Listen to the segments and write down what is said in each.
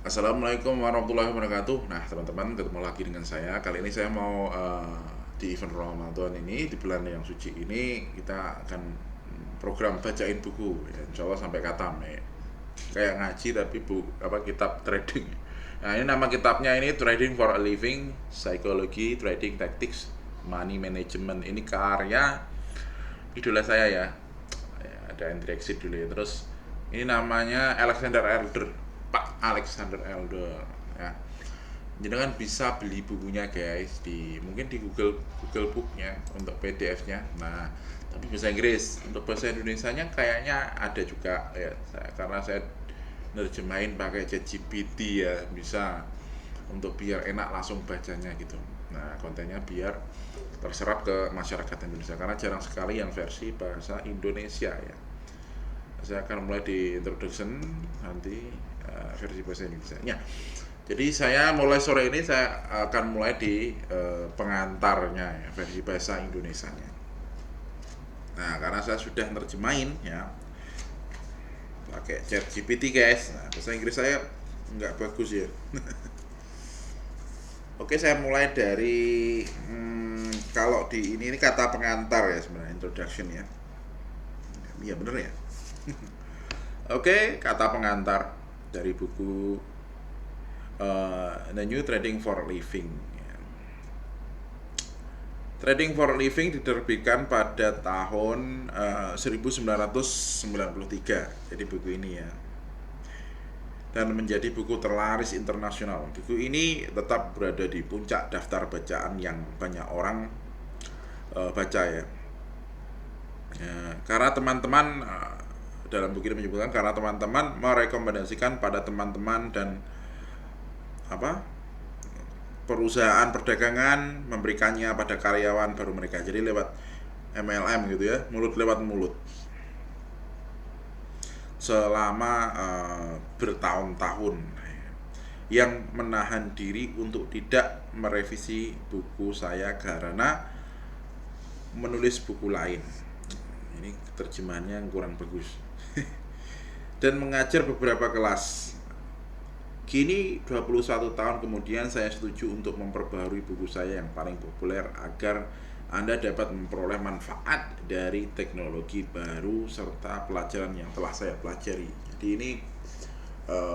Assalamualaikum warahmatullahi wabarakatuh. Nah, teman-teman, ketemu lagi dengan saya. Kali ini saya mau di event Ramadan ini, di bulan yang suci ini, kita akan program bacain buku, ya, insya Allah sampai khatam ya. Kayak ngaji tapi kitab trading. Nah, ini nama kitabnya ini Trading for a Living, Psychology, Trading Tactics, Money Management. Ini karya idola saya ya. Ada entry exit dulu ya. Terus ini namanya Alexander Elder, Pak Alexander Elder ya. Jadi kan bisa beli bukunya guys mungkin di Google Booknya untuk PDF-nya. Nah, tapi bahasa Inggris. Untuk bahasa Indonesianya kayaknya ada juga ya. Karena saya nerjemahin pakai ChatGPT ya, bisa untuk biar enak langsung bacanya gitu. Nah, kontennya biar terserap ke masyarakat Indonesia karena jarang sekali yang versi bahasa Indonesia ya. Saya akan mulai di introduction nanti versi bahasa Indonesia. Ya. Jadi saya mulai sore ini saya akan mulai di pengantarnya ya, versi bahasa Indonesianya. Nah, karena saya sudah nerjemahin ya pakai ChatGPT guys. Nah, bahasa Inggris saya nggak bagus ya. Oke, saya mulai dari kalau di ini kata pengantar ya sebenarnya, introduction ya. Iya bener ya. Oke, kata pengantar dari buku The New Trading for Living. Trading for Living diterbitkan pada tahun 1993. Jadi buku ini ya. Dan menjadi buku terlaris internasional. Buku ini tetap berada di puncak daftar bacaan yang banyak orang baca ya. Karena teman-teman dalam buku ini menyebutkan karena teman-teman merekomendasikan pada teman-teman dan perusahaan perdagangan memberikannya pada karyawan baru mereka. Jadi lewat MLM gitu ya, mulut lewat mulut. Selama bertahun-tahun yang menahan diri untuk tidak merevisi buku saya karena menulis buku lain. Ini terjemahannya yang kurang bagus. Dan mengajar beberapa kelas. Kini 21 tahun kemudian saya setuju untuk memperbaharui buku saya yang paling populer agar Anda dapat memperoleh manfaat dari teknologi baru serta pelajaran yang telah saya pelajari. Jadi ini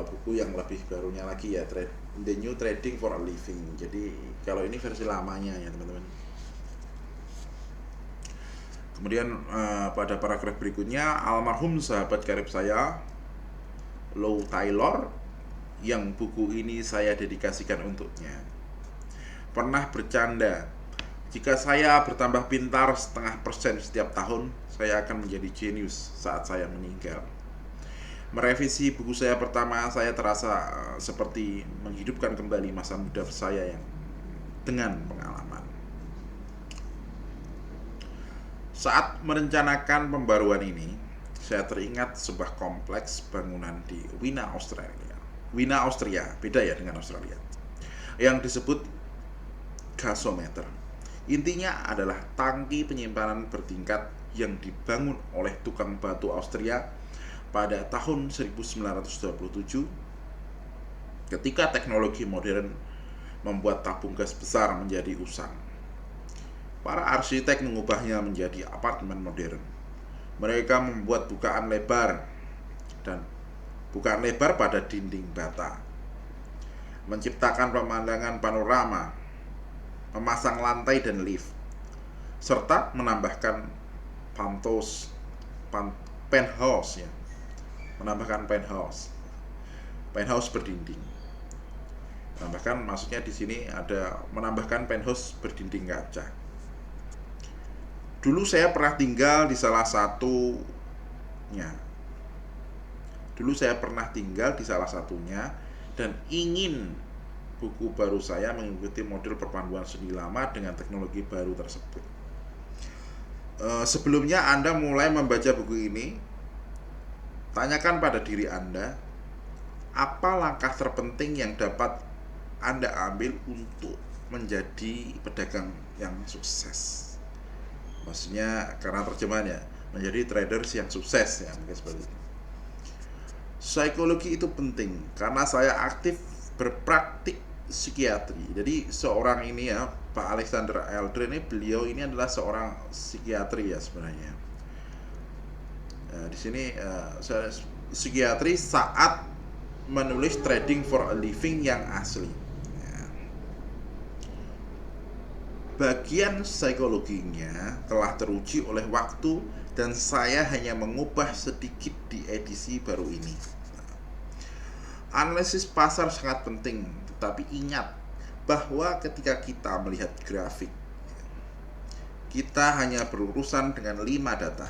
buku yang lebih barunya lagi ya, The New Trading for a Living. Jadi kalau ini versi lamanya ya teman-teman. Kemudian pada paragraf berikutnya, almarhum sahabat karib saya Lou Taylor yang buku ini saya dedikasikan untuknya pernah bercanda, jika saya bertambah pintar 0,5% setiap tahun, saya akan menjadi jenius saat saya meninggal. Merevisi buku saya pertama, saya terasa seperti menghidupkan kembali masa muda saya yang dengan pengalaman. Saat merencanakan pembaruan ini, saya teringat sebuah kompleks bangunan di Wina, Austria, beda ya dengan Australia, yang disebut gasometer. Intinya adalah tangki penyimpanan bertingkat yang dibangun oleh tukang batu Austria pada tahun 1927 ketika teknologi modern membuat tabung gas besar menjadi usang. Para arsitek mengubahnya menjadi apartemen modern. Mereka membuat bukaan lebar pada dinding bata, menciptakan pemandangan panorama, memasang lantai dan lift, serta menambahkan penthouse ya, penthouse berdinding. Maksudnya di sini ada menambahkan penthouse berdinding kaca. Dulu saya pernah tinggal di salah satunya dan ingin buku baru saya mengikuti model perpaduan seni lama dengan teknologi baru tersebut. Sebelumnya Anda mulai membaca buku ini, tanyakan pada diri Anda, apa langkah terpenting yang dapat Anda ambil untuk menjadi pedagang yang sukses. Maksudnya karena terjemahannya menjadi traders yang sukses ya, mungkin seperti itu. Psikologi itu penting karena saya aktif berpraktik psikiatri. Jadi seorang ini ya, Pak Alexander Eldrin ini, beliau ini adalah seorang psikiatri ya sebenarnya. Di sini saya psikiatri saat menulis Trading for a Living yang asli. Bagian psikologinya telah teruji oleh waktu dan saya hanya mengubah sedikit di edisi baru ini. Analisis pasar sangat penting, tetapi ingat bahwa ketika kita melihat grafik, kita hanya berurusan dengan 5 data.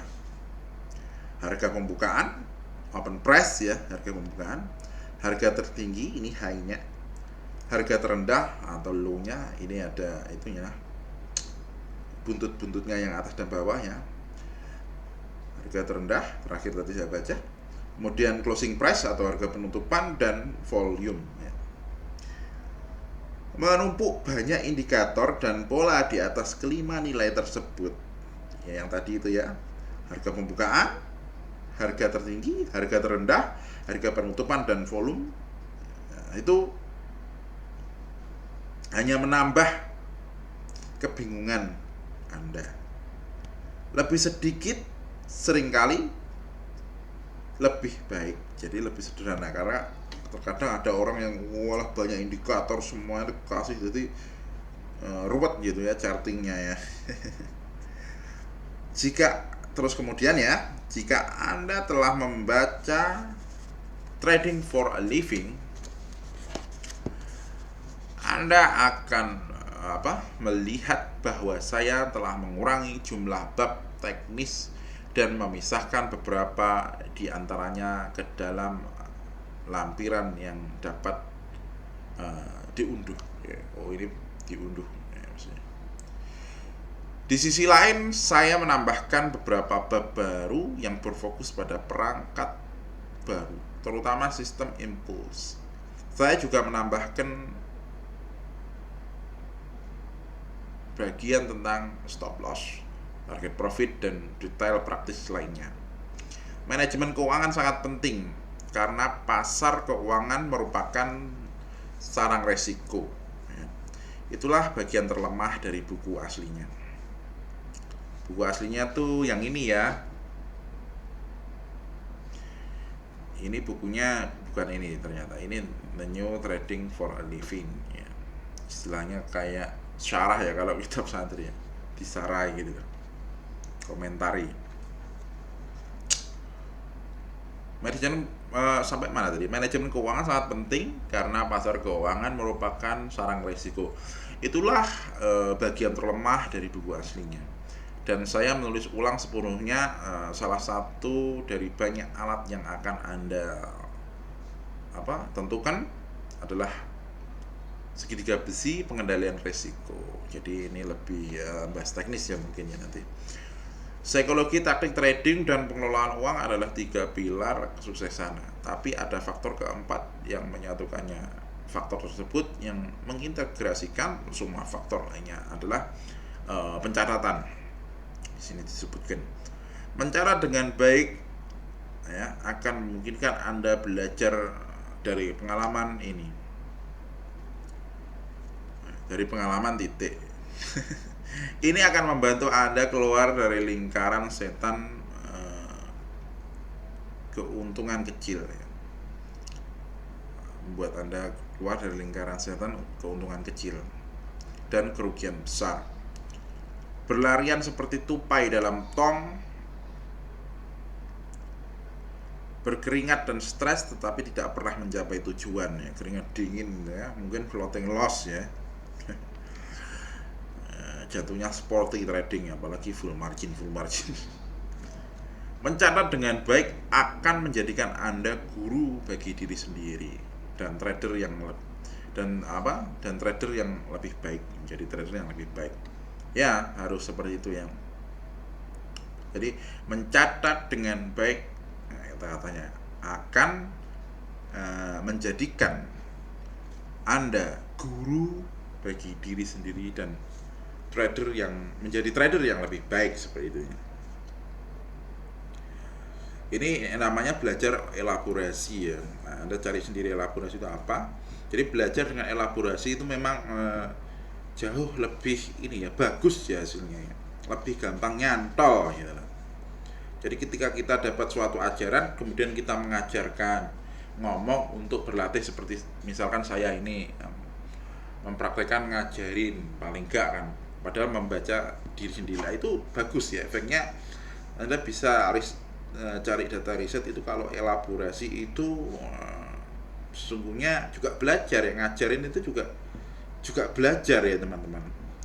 Harga pembukaan, open price ya, harga pembukaan. Harga tertinggi, ini high-nya. Harga terendah atau low-nya, ini ada itunya, buntut-buntutnya yang atas dan bawahnya. Harga terendah, terakhir tadi saya baca. Kemudian closing price atau harga penutupan, dan volume ya. Menumpuk banyak indikator dan pola di atas kelima nilai tersebut ya, yang tadi itu ya, harga pembukaan, harga tertinggi, harga terendah, harga penutupan, dan volume. Nah, itu hanya menambah kebingungan Anda. Lebih sedikit seringkali lebih baik, jadi lebih sederhana, karena terkadang ada orang yang walah banyak indikator semuanya dikasih, jadi ruwet gitu ya chartingnya ya. Terus kemudian ya, jika Anda telah membaca Trading for a Living, Anda akan melihat bahwa saya telah mengurangi jumlah bab teknis dan memisahkan beberapa di antaranya ke dalam lampiran yang dapat diunduh. Oh, ini diunduh ya, maksudnya. Di sisi lain, saya menambahkan beberapa bab baru yang berfokus pada perangkat baru, terutama sistem impuls. Saya juga menambahkan bagian tentang stop loss, target profit, dan detail praktis lainnya. Manajemen keuangan sangat penting karena pasar keuangan merupakan sarang resiko. Itulah bagian terlemah dari buku aslinya. Buku aslinya tuh yang ini ya. Ini bukunya bukan ini ternyata. Ini The New Trading for a Living ya. Istilahnya kayak syarah ya kalau kitab santri ya, disarai gitu kan, komentari. Manajemen sampai mana tadi? Manajemen keuangan sangat penting karena pasar keuangan merupakan sarang risiko. Itulah bagian terlemah dari buku aslinya. Dan saya menulis ulang sepenuhnya salah satu dari banyak alat yang akan Anda tentukan adalah segitiga besi pengendalian risiko. Jadi ini lebih bahas teknis ya mungkin ya nanti. Psikologi, taktik trading, dan pengelolaan uang adalah 3 pilar kesuksesan. Tapi ada faktor keempat yang menyatukannya. Faktor tersebut yang mengintegrasikan semua faktor lainnya adalah pencatatan. Di sini disebutkan mencatat dengan baik ya, akan memungkinkan Anda belajar dari pengalaman ini. Dari pengalaman titik. Ini akan membantu Anda keluar dari lingkaran setan keuntungan kecil ya. Membuat Anda keluar dari lingkaran setan keuntungan kecil dan kerugian besar. Berlarian seperti tupai dalam tong, berkeringat dan stres tetapi tidak pernah mencapai tujuan ya. Keringat dingin ya, mungkin floating loss ya. Jatuhnya sporty trading, apalagi full margin. Mencatat dengan baik akan menjadikan Anda guru bagi diri sendiri dan trader yang lebih baik, menjadi trader yang lebih baik. Ya, harus seperti itu ya. Jadi mencatat dengan baik, kata-katanya akan menjadikan Anda guru bagi diri sendiri dan menjadi trader yang lebih baik seperti itu. Ini namanya belajar elaborasi ya. Nah, Anda cari sendiri elaborasi itu apa. Jadi belajar dengan elaborasi itu memang jauh lebih ini ya, bagus ya hasilnya ya. Lebih gampang nyantol gitu loh. Jadi ketika kita dapat suatu ajaran, kemudian kita mengajarkan, ngomong untuk berlatih seperti misalkan saya ini mempraktekkan ngajarin paling enggak kan. Padahal membaca diri sendiri itu bagus ya efeknya. Anda bisa cari data riset itu kalau elaborasi itu sesungguhnya juga belajar ya, ngajarin itu juga belajar ya teman-teman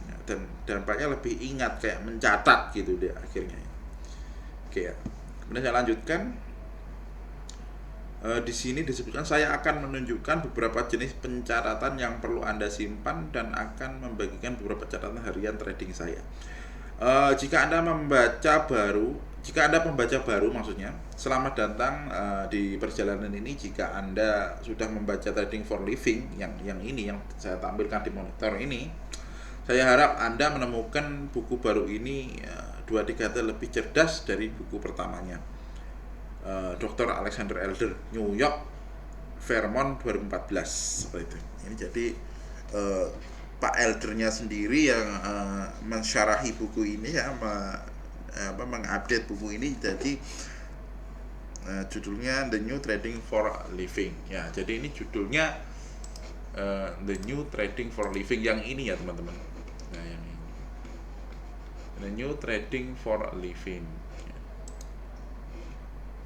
ya, dan dampaknya lebih ingat kayak mencatat gitu deh akhirnya. Oke ya, kemudian saya lanjutkan. Di sini disebutkan saya akan menunjukkan beberapa jenis pencatatan yang perlu Anda simpan dan akan membagikan beberapa catatan harian trading saya. Jika Anda pembaca baru maksudnya, selamat datang di perjalanan ini. Jika Anda sudah membaca Trading for Living yang ini yang saya tampilkan di monitor ini, saya harap Anda menemukan buku baru ini 2-3 kali lebih cerdas dari buku pertamanya. Dr. Alexander Elder, New York, Vermont 2014 seperti itu. Ini jadi Pak Eldernya sendiri yang mensyarahi buku ini ya, mengupdate buku ini. Jadi judulnya The New Trading for Living ya. Jadi ini judulnya The New Trading for Living yang ini ya teman-teman. Nah yang ini, The New Trading for Living.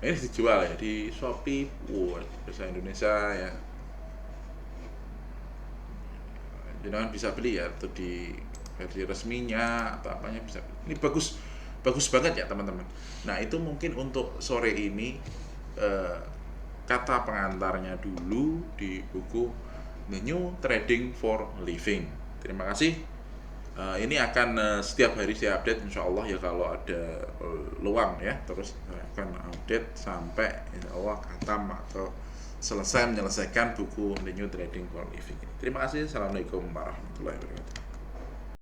Ini dijual ya di Shopee, bahasa Indonesia ya. Jangan bisa beli ya, atau di versi resminya atau apanya bisa. Ini bagus banget ya teman-teman. Nah itu mungkin untuk sore ini kata pengantarnya dulu di buku The New Trading for Living. Terima kasih. Ini akan setiap hari saya update insya Allah ya, kalau ada luang ya, terus saya akan update sampai insya Allah khatam atau selesai menyelesaikan buku The New Trading for Living ini. Terima kasih. Assalamualaikum warahmatullahi wabarakatuh.